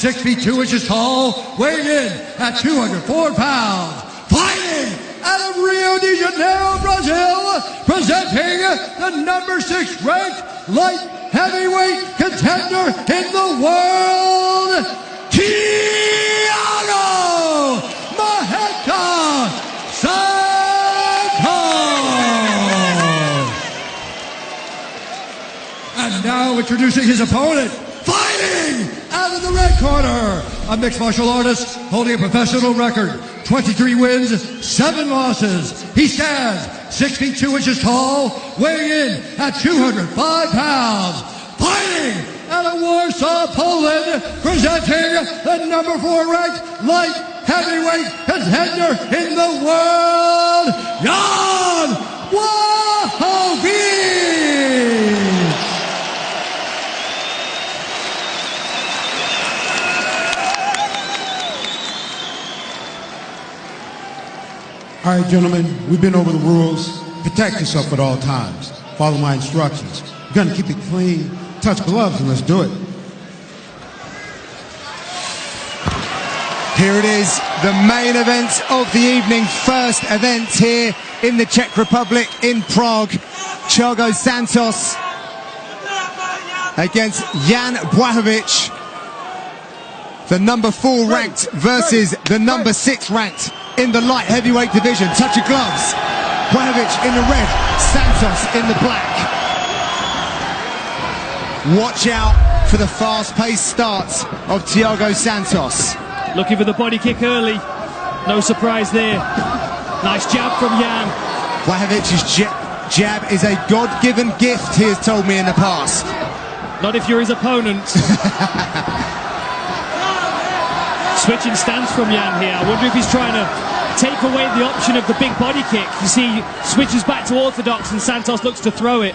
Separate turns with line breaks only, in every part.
6 feet 2 inches tall, weighing in at 204 pounds. Fighting out of Rio de Janeiro, Brazil, presenting the number 6 ranked light heavyweight contender in the world, Thiago Santos! And now introducing his opponent, fighting out of the red corner, a mixed martial artist holding a professional record, 23 wins, 7 losses. He stands 6 feet 2 inches tall, weighing in at 205 pounds. Fighting out of Warsaw, Poland, presenting the number 4 ranked light heavyweight contender in the world, Jan Balachowicz!
All right, gentlemen, we've been over the rules. Protect yourself at all times. Follow my instructions. You're gonna keep it clean. Touch gloves and let's do it.
Here it is, the main event of the evening. First event here in the Czech Republic, in Prague. Thiago Santos against Jan Balachowicz. The number 4 ranked versus the number 6 ranked in the light heavyweight division. Touch of gloves. Balachowicz in the red, Santos in the black. Watch out for the fast-paced start of Thiago Santos.
Looking for the body kick early. No surprise there. Nice jab from Jan.
Balachowicz's jab is a God-given gift, he has told me in the past.
Not if you're his opponent. Switching stance from Jan here. I wonder if he's trying to take away the option of the big body kick. You see, switches back to orthodox and Santos looks to throw it.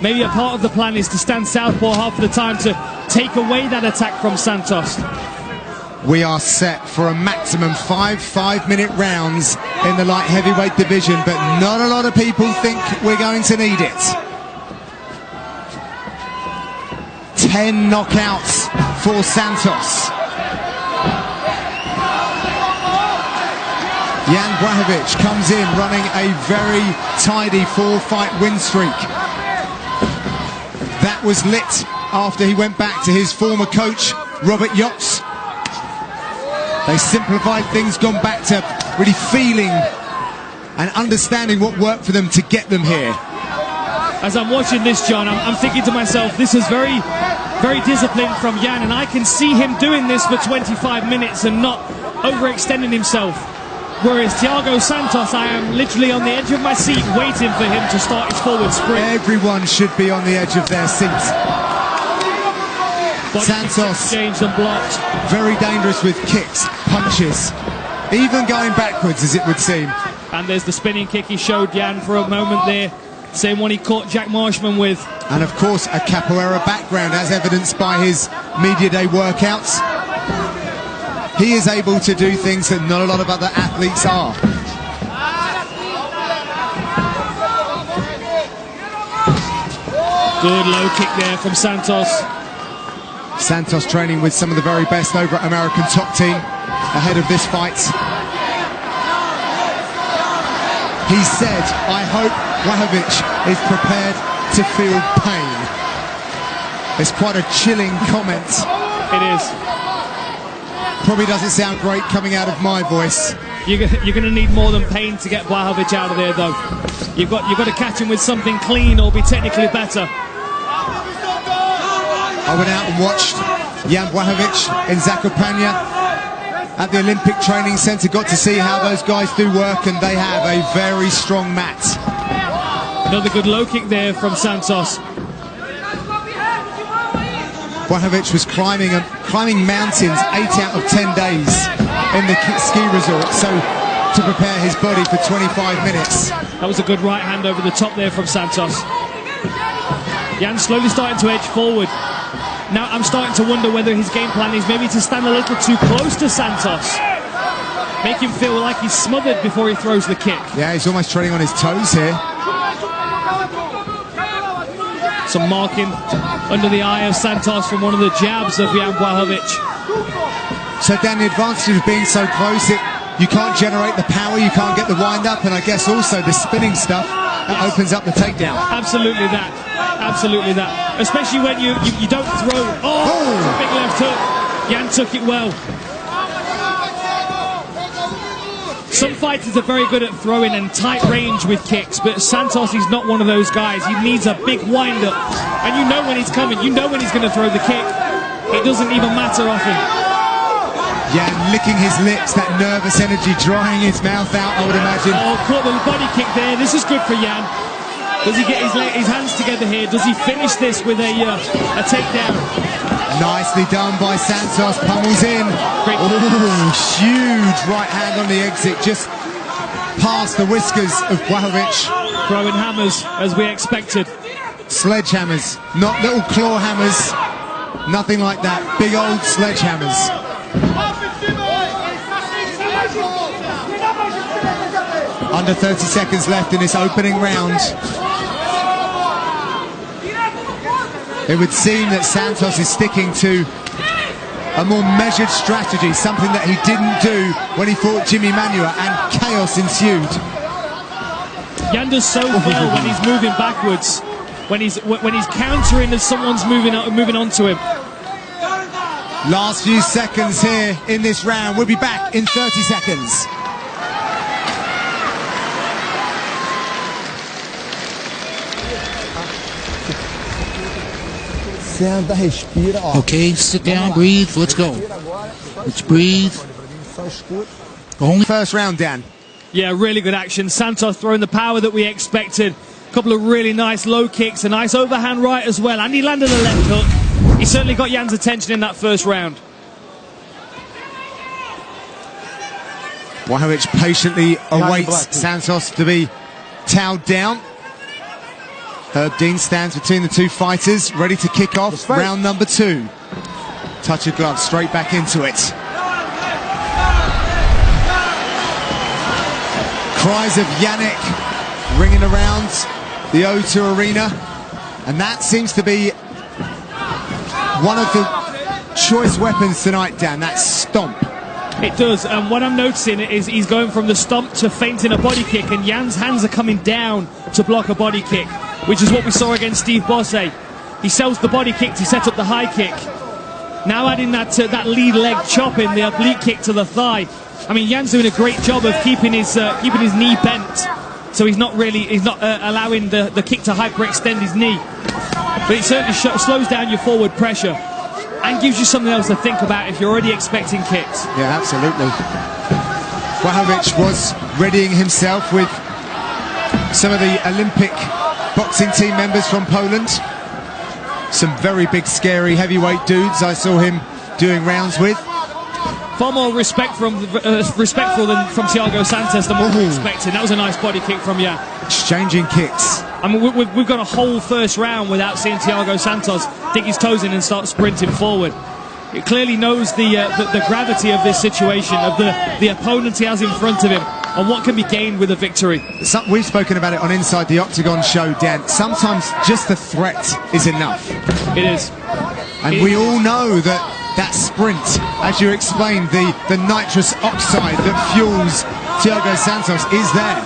Maybe a part of the plan is to stand southpaw half of the time to take away that attack from Santos.
We are set for a maximum 5-minute rounds in the light heavyweight division, but not a lot of people think we're going to need it. 10 knockouts for Santos. Jan Balachowicz comes in running a very tidy 4-fight win streak. That was lit after he went back to his former coach, Robert Yachts. They simplified things, gone back to really feeling and understanding what worked for them to get them here.
As I'm watching this, John, I'm thinking to myself, this is very disciplined from Jan, and I can see him doing this for 25 minutes and not overextending himself. Whereas Thiago Santos, I am literally on the edge of my seat waiting for him to start his forward sprint.
Everyone should be on the edge of their seat. Santos
exchanged and blocked.
Very dangerous with kicks, punches, even going backwards, as it would seem.
And there's the spinning kick he showed Jan for a moment there. Same one he caught Jack Marshman with.
And of course a capoeira background, as evidenced by his media day workouts. He is able to do things that not a lot of other athletes are.
Good low kick there from Santos.
Santos training with some of the very best over at American Top Team ahead of this fight. He said, I hope Balachowicz is prepared to feel pain. It's quite a chilling comment.
It is.
Probably doesn't sound great coming out of my voice.
You're going to need more than pain to get Balachowicz out of there, though. You've got to catch him with something clean or be technically better.
I went out and watched Jan Balachowicz in Zakopane at the Olympic Training Centre. Got to see how those guys do work, and they have a very strong mat.
Another good low kick there from Santos.
Balachowicz was climbing mountains 8 out of 10 days in the ski resort, so to prepare his body for 25 minutes.
That was a good right hand over the top there from Santos. Jan slowly starting to edge forward. Now I'm starting to wonder whether his game plan is maybe to stand a little too close to Santos. Make him feel like he's smothered before he throws the kick.
Yeah, he's almost treading on his toes here.
Some marking under the eye of Santos from one of the jabs of Jan Balachowicz.
So Dan, the advantage of being so close, you can't generate the power, you can't get the wind up, and I guess also the spinning stuff that opens up the takedown.
Absolutely that. Absolutely that. Especially when you don't throw. Oh! Big left hook. Jan took it well. Some fighters are very good at throwing and tight range with kicks, but Santos is not one of those guys. He needs a big wind-up. And you know when he's coming. You know when he's going to throw the kick. It doesn't even matter often.
Jan licking his lips, that nervous energy drying his mouth out, I would imagine.
Oh, caught the body kick there. This is good for Jan. Does he get his hands together here? Does he finish this with a takedown?
Nicely done by Santos, pummels in. Oh, huge right hand on the exit, just past the whiskers of Balachowicz.
Throwing hammers, as we expected.
Sledgehammers, not little claw hammers, nothing like that. Big old sledgehammers. Under 30 seconds left in this opening round. It would seem that Santos is sticking to a more measured strategy, something that he didn't do when he fought Jimmy Manuwa, and chaos ensued.
Jan does so well when he's moving backwards, when he's countering as someone's moving on to him.
Last few seconds here in this round. We'll be back in 30 seconds.
Okay, sit down, breathe, let's go. Let's breathe. Only
first round, Dan.
Yeah, really good action. Santos throwing the power that we expected. A couple of really nice low kicks, a nice overhand right as well, and he landed a left hook. He certainly got Jan's attention in that first round.
Balachowicz patiently awaits Santos to be towed down. Herb Dean stands between the two fighters, ready to kick off round number 2. Touch of glove, straight back into it. Cries of Yannick ringing around the O2 arena, and that seems to be one of the choice weapons tonight, Dan, that stomp.
It does, and what I'm noticing is he's going from the stomp to feinting a body kick, and Jan's hands are coming down to block a body kick, which is what we saw against Steve Bosse. He sells the body kick to set up the high kick. Now adding that lead leg chop in, the oblique kick to the thigh. I mean, Jan's doing a great job of keeping his knee bent, so he's not allowing the kick to hyperextend his knee. But it certainly slows down your forward pressure and gives you something else to think about if you're already expecting kicks.
Yeah, absolutely. Balachowicz was readying himself with some of the Olympic boxing team members from Poland. Some very big, scary heavyweight dudes I saw him doing rounds with.
Far more respectful than from Thiago Santos than what we expected. That was a nice body kick from Jan.
Exchanging kicks.
I mean, we've got a whole first round without seeing Thiago Santos dig his toes in and start sprinting forward. It clearly knows the gravity of this situation, of the opponent he has in front of him, and what can be gained with a victory.
We've spoken about it on Inside the Octagon show, Dan. Sometimes just the threat is enough.
It is.
And we all know that sprint, as you explained, the nitrous oxide that fuels Thiago Santos is there.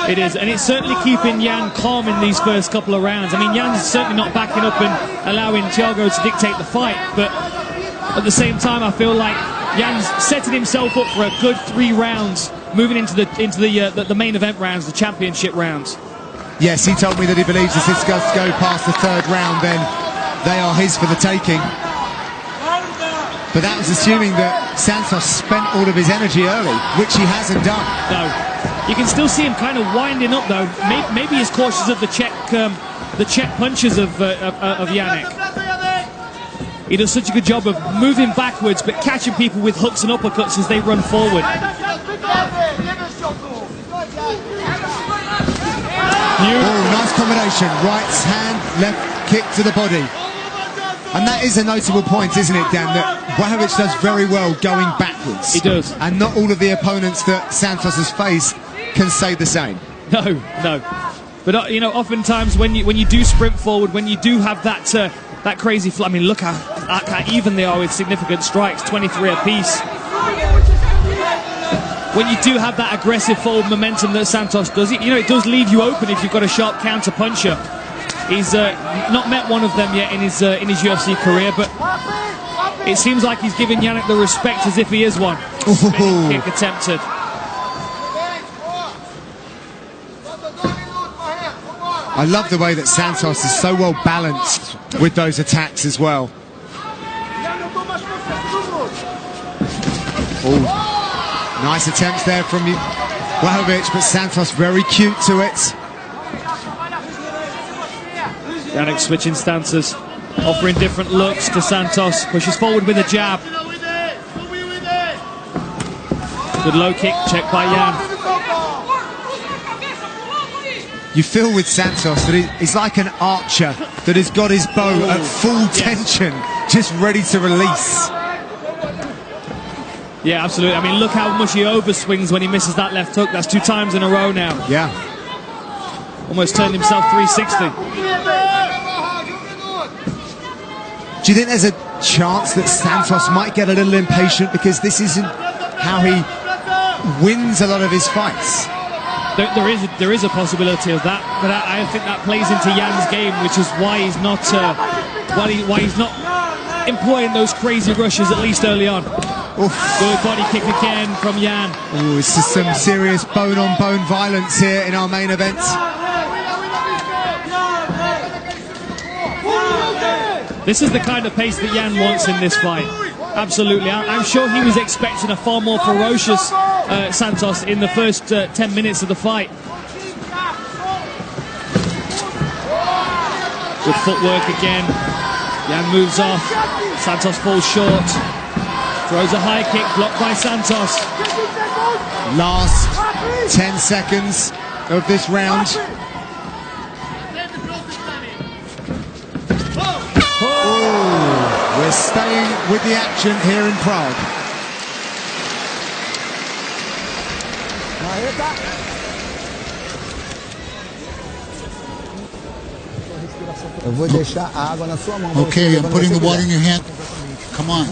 It is, and it's certainly keeping Jan calm in these first couple of rounds. I mean, Jan's certainly not backing up and allowing Thiago to dictate the fight, but at the same time, I feel like Jan's setting himself up for a good 3 rounds, moving into the main event rounds, the championship rounds.
Yes, he told me that he believes if this does go past the 3rd round, then they are his for the taking. But that was assuming that Santos spent all of his energy early, which he hasn't done.
No. You can still see him kind of winding up, though. Maybe he's cautious of the check punches of Yannick. He does such a good job of moving backwards, but catching people with hooks and uppercuts as they run forward.
Oh, nice combination. Right hand, left kick to the body. And that is a notable point, isn't it, Dan, that Balachowicz does very well going backwards.
He does.
And not all of the opponents that Santos has faced can say the same.
No. But you know, oftentimes when you do sprint forward, when you do have that that crazy flow, I mean, look how even they are with significant strikes, 23 apiece. When you do have that aggressive forward momentum that Santos does, you know, it does leave you open if you've got a sharp counter puncher. He's not met one of them yet in his UFC career, but it seems like he's giving Yannick the respect as if he is one. Spinning kick attempted.
I love the way that Santos is so well balanced with those attacks as well. Oh, nice attempts there from Balachowicz, but Santos very cute to it.
Yannick switching stances, offering different looks to Santos. Pushes forward with a jab. Good low kick, checked by Jan.
You feel with Santos that he's like an archer that has got his bow at full tension, just ready to release.
Yeah, absolutely. I mean, look how much he overswings when he misses that left hook. That's 2 times in a row now.
Yeah.
Almost turned himself 360.
Do you think there's a chance that Santos might get a little impatient because this isn't how he wins a lot of his fights?
There is a possibility of that, but I think that plays into Jan's game, which is why he's not why he's not employing those crazy rushes, at least early on.
Oof.
Good body kick again from Jan.
Oh, it's just some serious bone-on-bone violence here in our main event.
This is the kind of pace that Jan wants in this fight. Absolutely. I'm sure he was expecting a far more ferocious Santos in the first 10 minutes of the fight. Good footwork again. Jan moves off. Santos falls short. Throws a high kick, blocked by Santos.
Last 10 seconds of this round. Oh, we're staying with the action here in Prague.
Okay, I'm putting the water in your hand. Come on.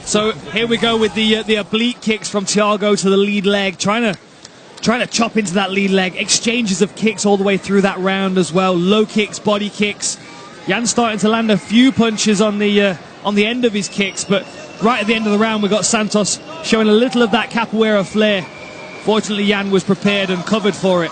So here we go with the oblique kicks from Thiago to the lead leg, trying to chop into that lead leg. Exchanges of kicks all the way through that round as well. Low kicks, body kicks. Jan's starting to land a few punches on the end of his kicks, but right at the end of the round we got Santos showing a little of that capoeira flair. Fortunately, Jan was prepared and covered for it.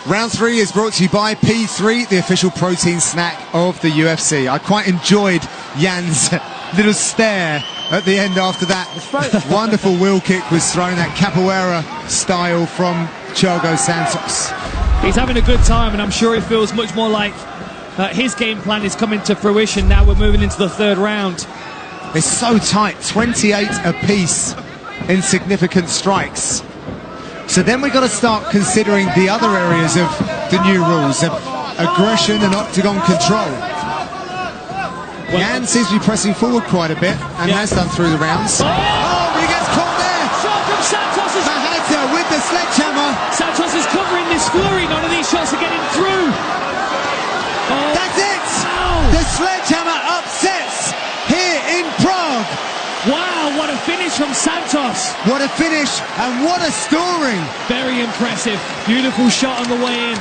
Round 3 is brought to you by P3, the official protein snack of the UFC. I quite enjoyed Jan's little stare at the end after that. Wonderful wheel kick was thrown, that capoeira style from Thiago Santos.
He's having a good time, and I'm sure he feels much more like his game plan is coming to fruition now. We're moving into the 3rd round.
It's so tight, 28 apiece in significant strikes. So then we've got to start considering the other areas of the new rules of aggression and octagon control. Jan seems to be pressing forward quite a bit and has done through the rounds. Oh, but he gets caught there!
Shot from Santos!
Mahata with the sledgehammer.
Santos is covering this flurry. None of these shots are getting through. Oh,
that's it!
Wow.
The sledgehammer upsets here in Prague.
Wow, what a finish from Santos.
What a finish and what a story.
Very impressive. Beautiful shot on the way in.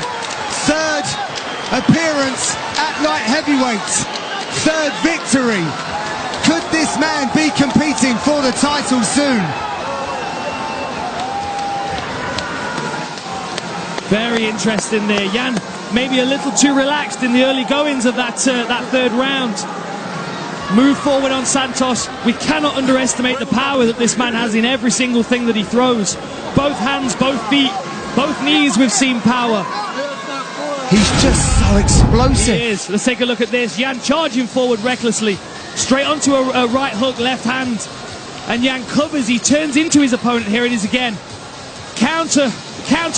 3rd appearance at light heavyweight. 3rd victory. Could this man be competing for the title soon?
Very interesting there. Jan maybe a little too relaxed in the early goings of that 3rd round. Move forward on Santos. We cannot underestimate the power that this man has in every single thing that he throws. Both hands, both feet, both knees, we've seen power.
He's just so explosive.
He is. Let's take a look at this. Jan charging forward recklessly. Straight onto a right hook, left hand. And Jan covers. He turns into his opponent. Here it is again. Counter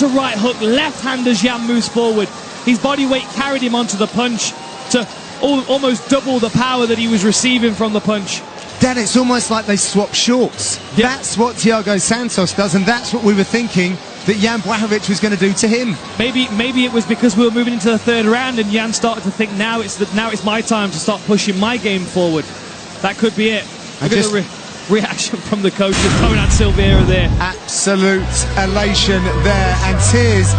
right hook, left hand as Jan moves forward. His body weight carried him onto the punch to almost double the power that he was receiving from the punch.
Dan, it's almost like they swap shorts.
Yeah.
That's what Thiago Santos does, and that's what we were thinking that Jan Balachowicz was going to do to him.
Maybe it was because we were moving into the third round and Jan started to think now it's my time to start pushing my game forward. That could be it. Look at the reaction from the coaches coming at Silveira there.
Absolute elation there, and tears